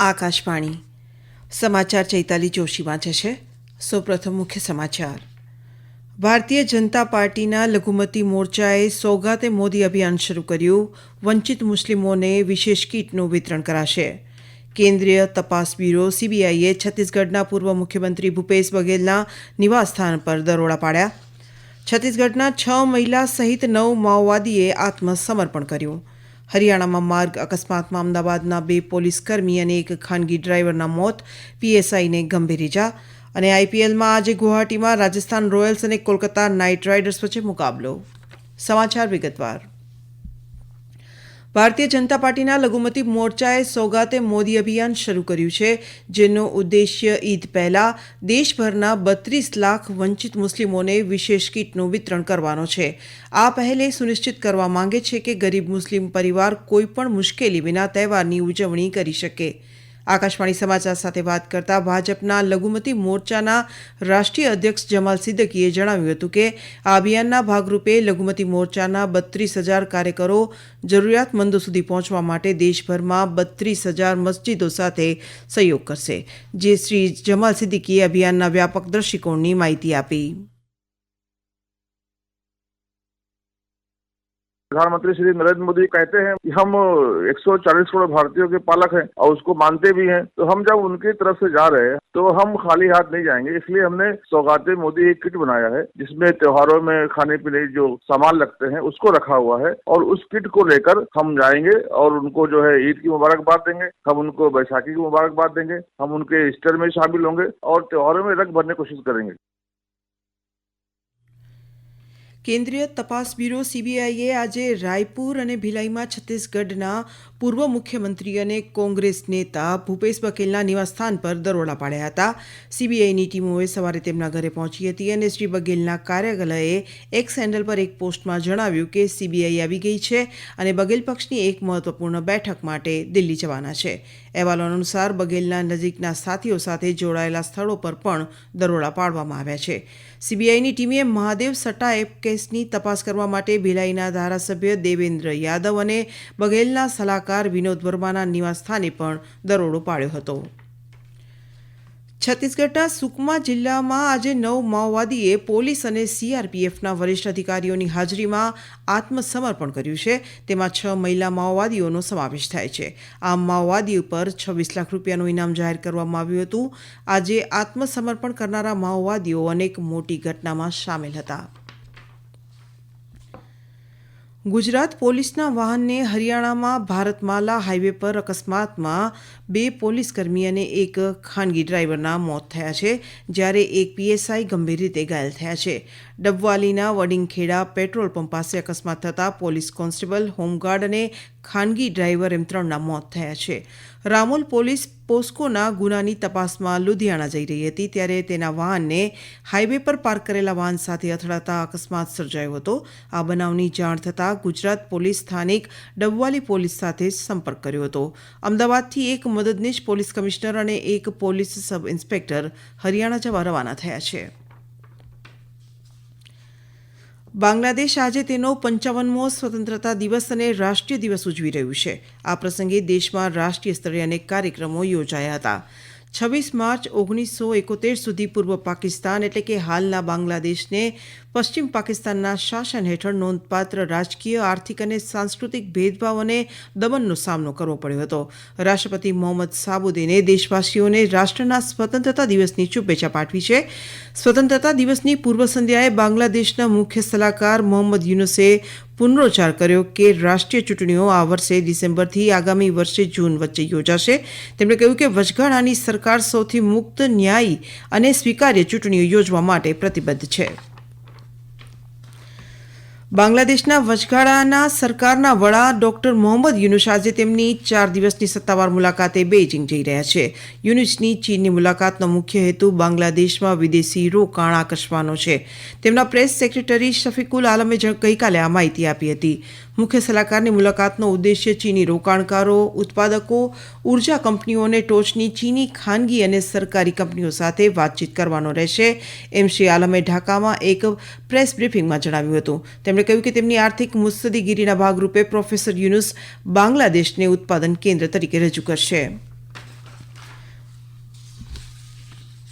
આકાશવાણી સમાચાર ચૈતાલી જોશી વાંચે છે. સૌપ્રથમ મુખ્ય સમાચાર. ભારતીય જનતા પાર્ટીના લઘુમતી મોરચાએ સોગાતે મોદી અભિયાન શરૂ કર્યું. વંચિત મુસ્લિમોને વિશેષ કીટનું વિતરણ કરાશે. કેન્દ્રીય તપાસ બ્યુરો સીબીઆઈએ છત્તીસગઢના પૂર્વ મુખ્યમંત્રી ભૂપેશ બઘેલના નિવાસસ્થાન પર દરોડા પાડ્યા. છત્તીસગઢના 6 મહિલા સહિત 9 માઓવાદીએ આત્મસમર્પણ કર્યું. હરિયાણામાં માર્ગ અકસ્માતમાં અમદાવાદના 2 પોલીસકર્મી અને 1 ખાનગી ડ્રાઈવરના મોત, પીએસઆઈને ગંભીર ઇજા. અને આઈપીએલમાં આજે ગુવાહાટીમાં રાજસ્થાન રોયલ્સ અને કોલકાતા નાઇટ રાઇડર્સ વચ્ચે મુકાબલો. સમાચાર વિગતવાર. ભારતીય જનતા પાર્ટીના લઘુમતી મોરચાએ સોગાતે મોદી અભિયાન શરૂ કર્યું છે, જેનો ઉદ્દેશ્ય ઈદ પહેલા દેશભરના 32 લાખ વંચિત મુસ્લિમોને વિશેષ કીટનું વિતરણ કરવાનો છે. આ પહેલે સુનિશ્ચિત કરવા માંગે છે કે ગરીબ મુસ્લિમ પરિવાર કોઈપણ મુશ્કેલી વિના તહેવારની ઉજવણી કરી શકે. આકાશવાણી સમાચાર સાથે વાત કરતા ભાજપના લઘુમતી મોરચાના રાષ્ટ્રીય અધ્યક્ષ જમાલ સિદ્દીકીએ જણાવ્યું હતું કે આ અભિયાનના ભાગરૂપે લઘુમતી મોરચાના 32,000 કાર્યકરો જરૂરિયાતમંદો સુધી પહોંચવા માટે દેશભરમાં 32,000 મસ્જિદો સાથે સહયોગ કરશે. જે શ્રી જમાલ સિદ્દીકીએ અભિયાનના વ્યાપક દૃષ્ટિકોણની માહિતી આપી. प्रधानमंत्री श्री नरेंद्र मोदी कहते हैं कि हम 140 करोड़ भारतीयों के पालक हैं और उसको मानते भी हैं, तो हम जब उनकी तरफ से जा रहे हैं तो हम खाली हाथ नहीं जाएंगे. इसलिए हमने सौगाते मोदी एक किट बनाया है जिसमें त्योहारों में खाने पीने जो सामान लगते हैं उसको रखा हुआ है और उस किट को लेकर हम जाएंगे और उनको जो है ईद की मुबारकबाद देंगे, हम उनको बैसाखी की मुबारकबाद देंगे, हम उनके ईस्टर में शामिल होंगे और त्योहारों में रंग भरने की कोशिश करेंगे. કેન્દ્રીય તપાસ બ્યુરો સીબીઆઈએ આજે રાયપુર અને ભિલાઈમાં છત્તીસગઢના પૂર્વ મુખ્યમંત્રી અને કોંગ્રેસ નેતા ભૂપેશ બઘેલના નિવાસસ્થાન પર દરોડા પાડ્યા હતા. સીબીઆઈની ટીમોએ સવારે તેમના ઘરે પહોંચી હતી અને શ્રી બઘેલના કાર્યાલયે એક્સ હેન્ડલ પર એક પોસ્ટમાં જણાવ્યું કે સીબીઆઈ આવી ગઈ છે અને બઘેલ પક્ષની એક મહત્વપૂર્ણ બેઠક માટે દિલ્હી જવાના છે. અહેવાલો અનુસાર બઘેલના નજીકના સાથીઓ સાથે જોડાયેલા સ્થળો પર પણ દરોડા પાડવામાં આવ્યા છે. સીબીઆઈની ટીમે મહાદેવ સટ્ટા કેસની તપાસ કરવા માટે ભિલાઈના ધારાસભ્ય દેવેન્દ્ર યાદવ અને બઘેલના સલાહકાર વિનોદ વર્માના નિવાસસ્થાને પણ દરોડો પાડ્યો હતો. છત્તીસગઢના સુકમા જિલ્લામાં આજે 9 માઓવાદીએ પોલીસ અને સીઆરપીએફના વરિષ્ઠ અધિકારીઓની હાજરીમાં આત્મસમર્પણ કર્યું છે. તેમાં 6 મહિલા માઓવાદીઓનો સમાવેશ થાય છે. આ માઓવાદી ઉપર 26 લાખ રૂપિયાનું ઇનામ જાહેર કરવામાં આવ્યું હતું. આજે આત્મસમર્પણ કરનારા માઓવાદીઓ અનેક મોટી ઘટનામાં સામેલ હતા. ગુજરાત પોલીસના વાહનને હરિયાણામાં ભારતમાલા હાઈવે પર અકસ્માતમાં 2 પોલીસકર્મી અને 1 ખાનગી ડ્રાઈવરના મોત થયા છે, જ્યારે 1 પીએસઆઈ ગંભીર રીતે ઘાયલ થયા છે. ડબવાલીના વડિંગખેડા પેટ્રોલ પંપ પાસે અકસ્માત થતાં પોલીસ કોન્સ્ટેબલ, હોમગાર્ડ અને ખાનગી ડ્રાઈવર એમ 3ના મોત થયા છે. રામોલ પોલીસ પોસ્કોના ગુનાની તપાસમાં લુધિયાણા જઈ રહી હતી ત્યારે તેના વાહનને હાઈવે પર પાર્ક કરેલા વાહન સાથે અથડાતા અકસ્માત સર્જાયો હતો. આ બનાવની જાણ થતાં ગુજરાત પોલીસ સ્થાનિક ડબવાલી પોલીસ સાથે સંપર્ક કર્યો હતો. અમદાવાદથી 1 મદદનીશ પોલીસ કમિશનર અને 1 પોલીસ સબ ઇન્સ્પેક્ટર હરિયાણા જવા રવાના થયા છે. બાંગ્લાદેશ આજે તેનો 55મો સ્વતંત્રતા દિવસ અને રાષ્ટ્રીય દિવસ ઉજવી રહ્યું છે. આ પ્રસંગે દેશમાં રાષ્ટ્રીય સ્તરે અનેક કાર્યક્રમો યોજાયા હતા. 26 માર્ચ 1971 સુધી પૂર્વ પાકિસ્તાન એટલે કે હાલના બાંગ્લાદેશને પશ્ચિમ પાકિસ્તાનના શાસન હેઠળ નોંધપાત્ર રાજકીય, આર્થિક અને સાંસ્કૃતિક ભેદભાવ અને દમનનો સામનો કરવો પડ્યો હતો. રાષ્ટ્રપતિ મોહમ્મદ સાબુદ્દીને દેશવાસીઓને રાષ્ટ્રના સ્વતંત્રતા દિવસની શુભેચ્છા પાઠવી છે. સ્વતંત્રતા દિવસની પૂર્વ સંધ્યાએ બાંગ્લાદેશના મુખ્ય સલાહકાર મોહમ્મદ યુનુસે પુનરોચ્ચાર કર્યો કે રાષ્ટ્રીય ચૂંટણીઓ આ વર્ષે ડિસેમ્બરથી આગામી વર્ષે જૂન વચ્ચે યોજાશે. તેમણે કહ્યું કે વચગાળાની સરકાર સૌથી મુક્ત, ન્યાયી અને સ્વીકાર્ય ચૂંટણીઓ યોજવા માટે પ્રતિબદ્ધ છે. બાંગ્લાદેશના વચગાળાના સરકારના વડા ડોક્ટર મોહમ્મદ યુનુસ આજે તેમની 4 દિવસની સત્તાવાર મુલાકાતે બેઇજિંગ જઈ રહ્યા છે. યુનુસની ચીનની મુલાકાતનો મુખ્ય હેતુ બાંગ્લાદેશમાં વિદેશી રોકાણ આકર્ષવાનો છે. તેમના પ્રેસ સેક્રેટરી શફીકુલ આલમે ગઈકાલે આ માહિતી આપી હતી. મુખ્ય સલાહકારની મુલાકાતનો ઉદ્દેશ્ય ચીની રોકાણકારો, ઉત્પાદકો, ઉર્જા કંપનીઓ અને ટોચની ચીની ખાનગી અને સરકારી કંપનીઓ સાથે વાતચીત કરવાનો રહેશે, એમ શ્રી આલમે ઢાકામાં એક પ્રેસ બ્રીફિંગમાં જણાવ્યું હતું. તેમણે કહ્યું કે તેમની આર્થિક મુત્સદ્દીગીરીના ભાગરૂપે પ્રોફેસર યુનુસ બાંગ્લાદેશને ઉત્પાદન કેન્દ્ર તરીકે રજૂ કરશે.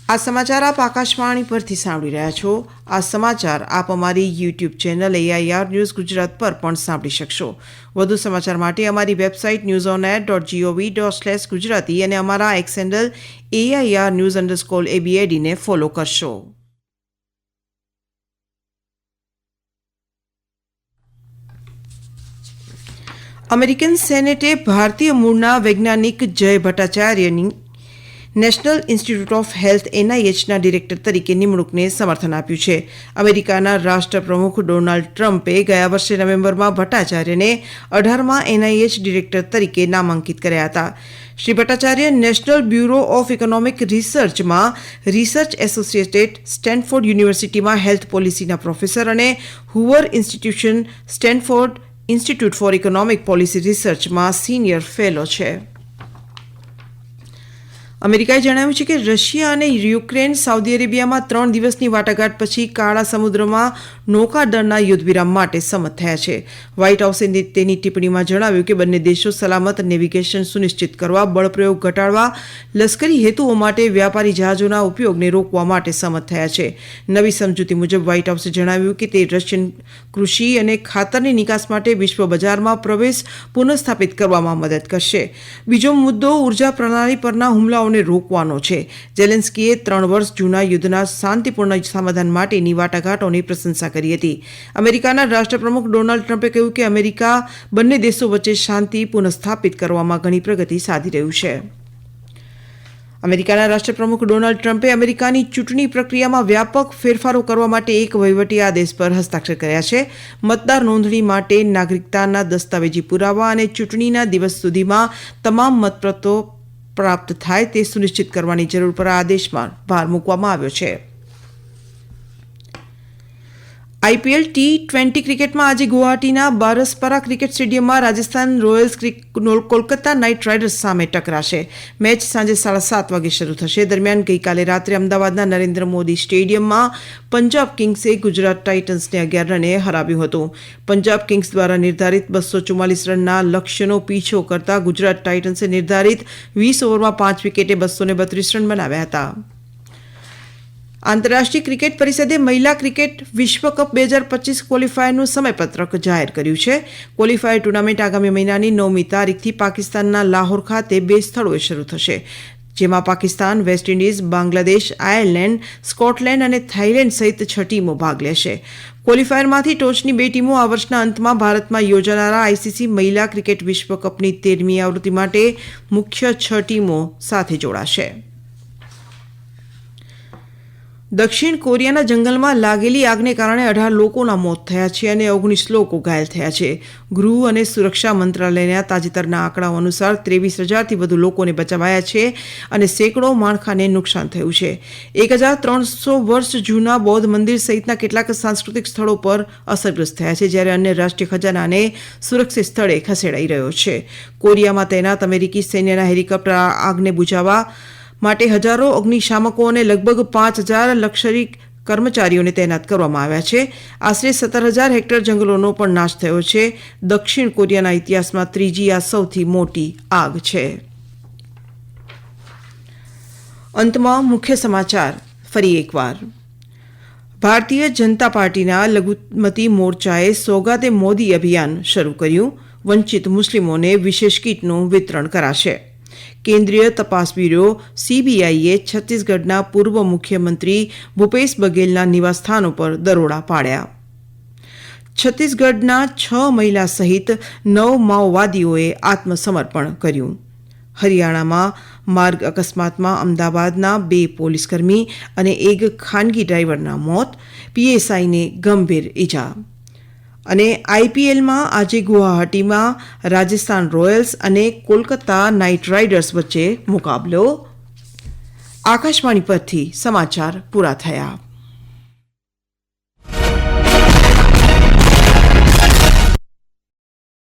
આ સમાચાર આપ આકાશવાણી પરથી સાંભળી રહ્યા છો. આ સમાચાર આપ અમારી YouTube channel AIR news Gujarat પર પણ સાંભળી શકશો. વધુ સમાચાર માટે અમારી વેબસાઇટ newsonair.gov.ગુજરાતી અને અમારા એક્સ હેન્ડલ AIR_news_ABAD ને ફોલો કરશો. અમેરિકન સેનેટે ભારતીય મૂળના વૈજ્ઞાનિક જય ભટ્ટાચાર્યની નેશનલ ઇન્સ્ટિટ્યૂટ ઓફ હેલ્થ NIHના ડિરેક્ટર તરીકે નિમણૂકને સમર્થન આપ્યું છે. અમેરિકાના રાષ્ટ્રપ્રમુખ ડોનાલ્ડ ટ્રમ્પે ગયા વર્ષે નવેમ્બરમાં ભટ્ટાચાર્યને 18મા NIH ડિરેક્ટર તરીકે નામાંકિત કર્યા હતા. Shri Bhattacharya national bureau of economic રિસર્ચમાં રિસર્ચ એસોસિએટેડ, સ્ટેનફોર્ડ યુનિવર્સિટીમાં હેલ્થ પોલિસીના પ્રોફેસર અને Hoover institution, Stanford institute for economic policy રિસર્ચમાં સિનિયર ફેલો છે. અમેરિકાએ જણાવ્યું છે કે રશિયા અને યુક્રેન સાઉદી અરેબિયામાં 3 દિવસની વાટાઘાટ પછી કાળા સમુદ્રમાં નૌકાદળના યુદ્ધવિરામ માટે સંમત થયા છે. વ્હાઇટ હાઉસે તેની ટિપ્પણીમાં જણાવ્યું કે બંને દેશો સલામત નેવિગેશન સુનિશ્ચિત કરવા, બળપ્રયોગ ઘટાડવા, લશ્કરી હેતુઓ માટે વ્યાપારી જહાજોના ઉપયોગને રોકવા માટે સંમત થયા છે. નવી સમજૂતી મુજબ વ્હાઇટ હાઉસે જણાવ્યું કે તે રશિયન કૃષિ અને ખાતરની નિકાસ માટે વિશ્વ બજારમાં પ્રવેશ પુનઃસ્થાપિત કરવામાં મદદ કરશે. બીજો મુદ્દો ઉર્જા પ્રણાલી પરના હુમલાઓ રોકવાનો છે. ઝેલેન્સ્કીએ 3 વર્ષ જૂના યુદ્ધના શાંતિપૂર્ણ સમાધાન માટેની વાટાઘાટોની પ્રશંસા કરી હતી. અમેરિકાના રાષ્ટ્રપ્રમુખ ડોનાલ્ડ ટ્રમ્પે કહ્યું કે અમેરિકા બંને દેશો વચ્ચે શાંતિ પુનઃસ્થાપિત કરવામાં ઘણી પ્રગતિ સાધી રહ્યું છે. અમેરિકાના રાષ્ટ્રપ્રમુખ ડોનાલ્ડ ટ્રમ્પે અમેરિકાની ચૂંટણી પ્રક્રિયામાં વ્યાપક ફેરફારો કરવા માટે એક વહીવટી આદેશ પર હસ્તાક્ષર કર્યા છે. મતદાર નોંધણી માટે નાગરિકતાના દસ્તાવેજી પુરાવા અને ચૂંટણીના દિવસ સુધીમાં તમામ મતપત્રો પ્રાપ્ત થાય તે સુનિશ્ચિત કરવાની જરૂર પર આ આદેશમાં ભાર મૂકવામાં આવ્યો છે. IPL T20 ક્રિકેટમાં આજે ગુવાહાટીના બારસપરા ક્રિકેટ સ્ટેડિયમમાં Rajasthan Royals Kolkata night riders સામે ટકરાશે. મેચ સાંજે 7:30 વાગે શરૂ થશે. દરમિયાન ગઈકાલે રાત્રે અમદાવાદના નરેન્દ્ર મોદી સ્ટેડિયમમાં પંજાબ કિંગ્સે ગુજરાત ટાઇટન્સને 11 રને હરાવ્યું હતું. પંજાબ કિંગ્સ દ્વારા નિર્ધારિત 244 રનના લક્ષ્યનો પીછો કરતા ગુજરાત ટાઇટન્સે નિર્ધારિત 20 ઓવરમાં 5 વિકેટે 232 રન બનાવ્યા હતા. આંતરરાષ્ટ્રીય ક્રિકેટ પરિષદે મહિલા ક્રિકેટ વિશ્વકપ 2025 ક્વોલિફાયરનું સમયપત્રક જાહેર કર્યું છે. ક્વોલિફાયર ટુર્નામેન્ટ આગામી મહિનાની 9મી તારીખથી પાકિસ્તાનના લાહોર ખાતે 2 સ્થળોએ શરૂ થશે, જેમાં Pakistan, West Indies, Bangladesh, Ireland, Scotland અને થાઇલેન્ડ સહિત 6 ટીમો ભાગ લેશે. ક્વોલિફાયરમાંથી ટોચની 2 ટીમો આ વર્ષના અંતમાં ભારતમાં યોજાનારા ICC મહિલા ક્રિકેટ વિશ્વકપની 13મી આવૃત્તિ માટે મુખ્ય 6 ટીમો સાથે જોડાશે. દક્ષિણ કોરિયાના જંગલમાં લાગેલી આગને કારણે 18 લોકોના મોત થયા છે અને 19 લોકો ઘાયલ થયા છે. ગૃહ અને સુરક્ષા મંત્રાલયના તાજેતરના આંકડાઓ અનુસાર 23,000થી વધુ લોકોને બચાવાયા છે અને સેંકડો માળખાને નુકસાન થયું છે. 1,300 વર્ષ જૂના બૌદ્ધ મંદિર સહિતના કેટલાક સાંસ્કૃતિક સ્થળો પર અસરગ્રસ્ત થયા છે, જ્યારે અન્ય રાષ્ટ્રીય ખજાનાને સુરક્ષિત સ્થળે ખસેડાઈ રહ્યો છે. કોરિયામાં તૈનાત અમેરિકી સૈન્યના હેલિકોપ્ટર આગને બુઝાવવા માટે હજારો અગ્નિશામકો અને લગભગ 5,000 લશ્કરી કર્મચારીઓને તૈનાત કરવામાં આવ્યા છે. આશરે 17,000 હેક્ટર જંગલોનો પણ નાશ થયો છે. દક્ષિણ કોરિયાના ઇતિહાસમાં ત્રીજી આ સૌથી મોટી આગ છે. અંતમાં મુખ્ય સમાચાર ફરી એકવાર. ભારતીય જનતા પાર્ટીના લઘુમતી મોરચાએ સોગાતે મોદી અભિયાન શરૂ કર્યું. વંચિત મુસ્લિમોને વિશેષ કીટનું વિતરણ કરાશે. કેન્દ્રીય તપાસ બ્યુરો CBIએ છત્તીસગઢના પૂર્વ મુખ્યમંત્રી ભૂપેશ બઘેલના નિવાસસ્થાનો પર દરોડા પાડ્યા. છત્તીસગઢના 6 મહિલા સહિત 9 માઓવાદીઓએ આત્મસમર્પણ કર્યું. હરિયાણામાં માર્ગ અકસ્માતમાં અમદાવાદના 2 પોલીસકર્મી અને 1 ખાનગી ડ્રાઈવરના મોત, PSIને ગંભીર ઈજા. અને IPLમાં આજે ગુવાહાટીમાં રાજસ્થાન રોયલ્સ અને કોલકાતા નાઇટ રાઇડર્સ વચ્ચે મુકાબલો. આકાશવાણી પરથી સમાચાર પૂરા થયા.